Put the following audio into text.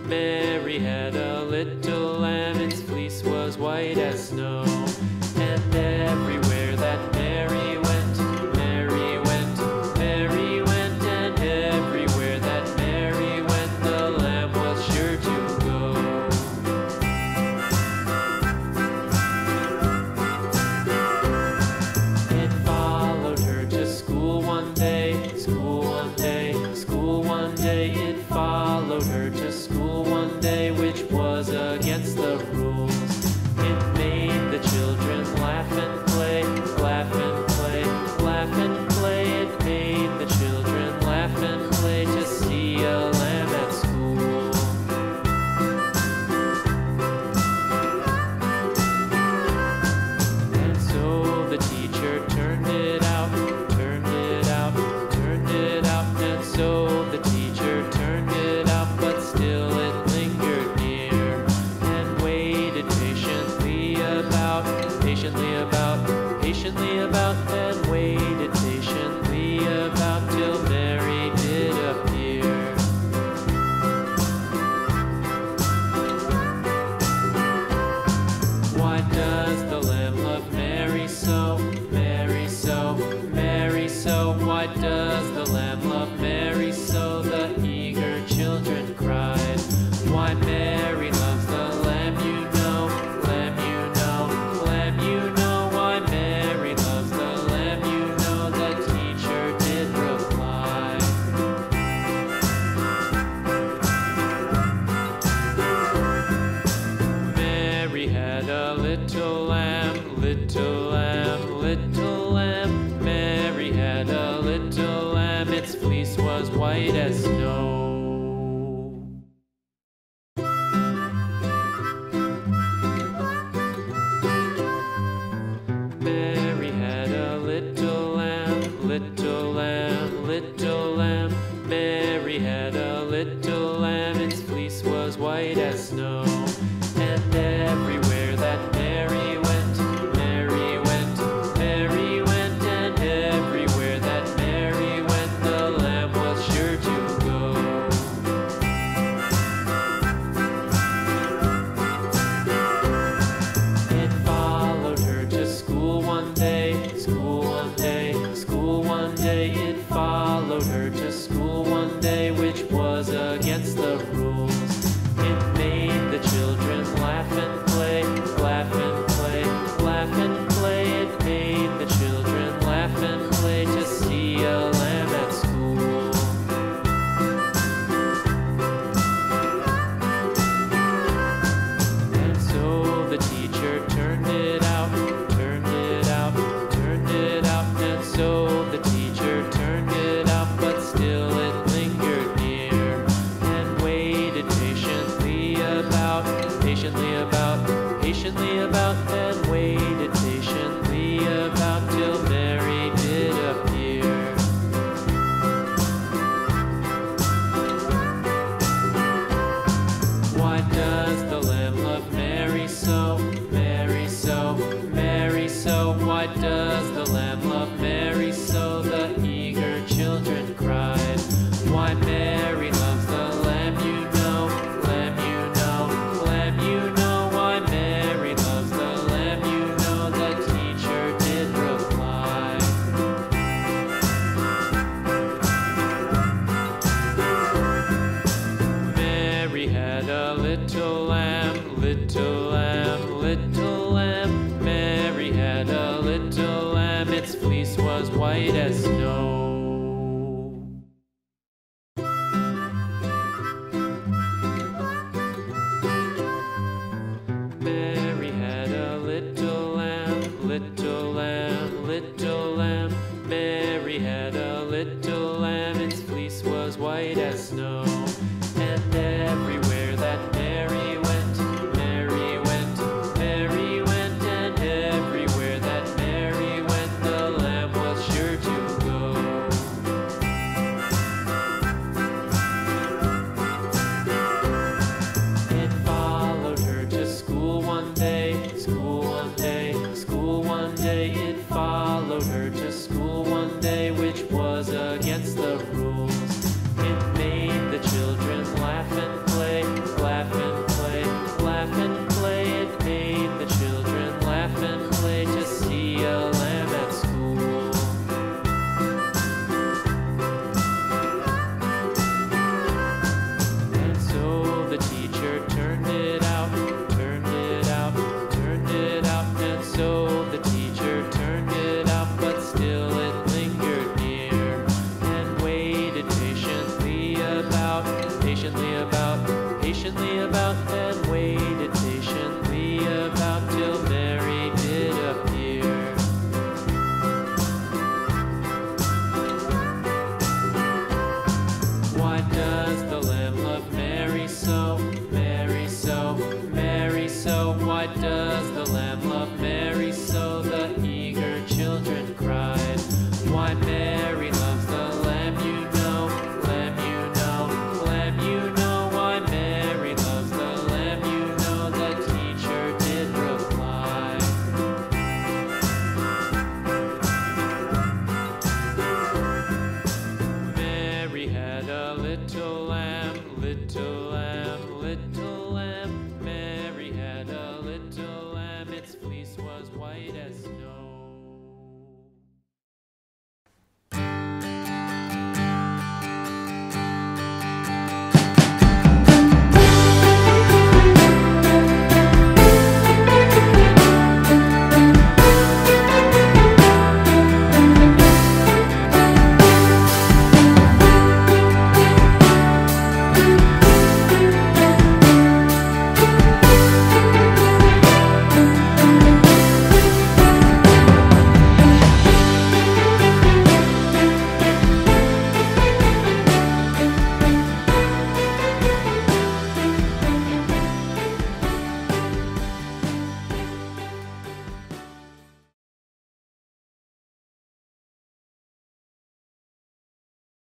Mary had a little lamb, its fleece was white as snow. And everywhere that Mary went, Mary went, Mary went, and everywhere that Mary went, the lamb was sure to go. It followed her to school one day, school one day, school one day. It followed her to school one day, which was against the rules. It made the children laugh and play, laugh and play, laugh and play. It made the children laugh and play to see a lamb at school. And so the teacher turned it out, turned it out, turned it out. And so the teacher turned it out, but still it lingered near and waited patiently about, patiently about, patiently about, and waited patiently about till Mary did appear. Why does the lamb love Mary so, Mary so, Mary so? Why does the lamb love Mary so? The eager children cried. Why Mary loves the lamb, you know, lamb, you know, lamb, you know. Why Mary loves the lamb, you know, the teacher did reply. Mary had a little lamb, little lamb, little lamb. Mary had a little lamb, its fleece was white as snow. Mary had a little lamb, little lamb, little lamb. Mary had a little lamb, its fleece was white as snow. And everywhere that Mary went, Mary went, Mary went, and everywhere that Mary went, the lamb was sure to go. It followed her to school one day, school one day, school one day. It followed her to school one day, which was against the rules. It made the children laugh and play, laugh and play, laugh and play. It made the children laugh and play to see a lamb at school. And so the teacher turned it out, turned it out, turned it out. And so the teacher turned it out, but still it lingered near and waited patiently about, patiently about, patiently about, and waited patiently about till Mary did appear. Why does the lamb love Mary so, Mary so, Mary so? Why does the lamb love Mary so? The eager children cried. Why Mary loves the lamb, you know, lamb, you know, lamb, you know. Why Mary loves the lamb, about